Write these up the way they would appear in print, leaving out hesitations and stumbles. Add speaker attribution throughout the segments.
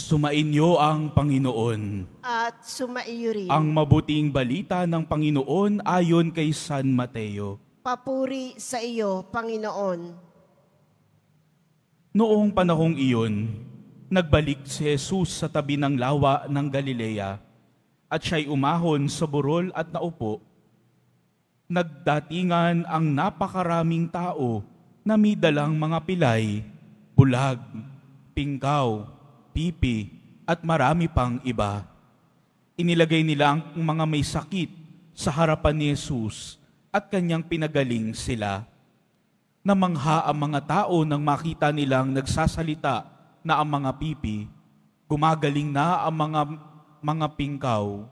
Speaker 1: Sumainyo ang Panginoon.
Speaker 2: At sumaiyo rin.
Speaker 1: Ang mabuting balita ng Panginoon ayon kay San Mateo.
Speaker 2: Papuri sa iyo, Panginoon.
Speaker 1: Noong panahong iyon, nagbalik si Jesus sa tabi ng lawa ng Galilea at siya'y umahon sa burol at naupo. Nagdatingan ang napakaraming tao na may dalang mga pilay, bulag, pingkaw, pipi, at marami pang iba. Inilagay nila ang mga may sakit sa harapan ni Jesus at kanyang pinagaling sila. Namangha ang mga tao nang makita nilang nagsasalita na ang mga pipi, gumagaling na ang mga pingkaw,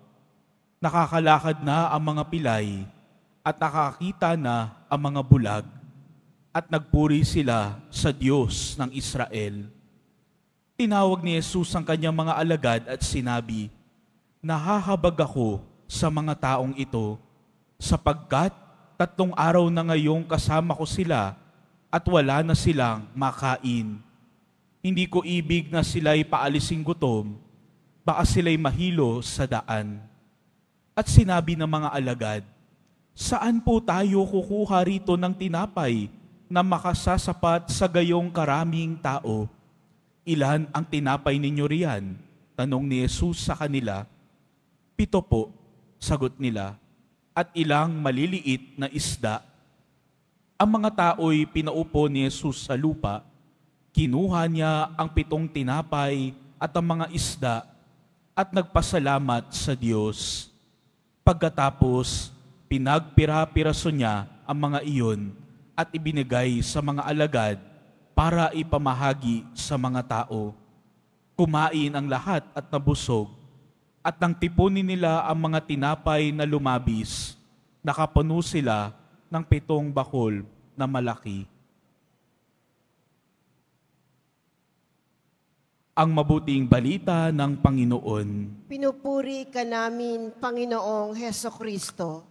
Speaker 1: nakakalakad na ang mga pilay, at nakakita na ang mga bulag, at nagpuri sila sa Diyos ng Israel. Tinawag ni Jesus ang kanyang mga alagad at sinabi, "Nahahabag ako sa mga taong ito, sapagkat 3 araw na ngayong kasama ko sila at wala na silang makain. Hindi ko ibig na sila'y paalising gutom, baka sila'y mahilo sa daan." At sinabi ng mga alagad, "Saan po tayo kukuha rito ng tinapay na makasasapat sa gayong karaming tao? Ilan ang tinapay ninyo riyan?" Tanong ni Jesus sa kanila. "7 po," sagot nila, "at ilang maliliit na isda." Ang mga tao'y pinaupo ni Jesus sa lupa. Kinuha niya ang 7 tinapay at ang mga isda at nagpasalamat sa Diyos. Pagkatapos, pinagpira-piraso niya ang mga iyon at ibinigay sa mga alagad para ipamahagi sa mga tao. Kumain ang lahat at nabusog, at nang tipunin nila ang mga tinapay na lumabis, nakapuno sila ng 7 bakul na malaki. Ang mabuting balita ng Panginoon.
Speaker 2: Pinupuri ka namin, Panginoong Hesukristo.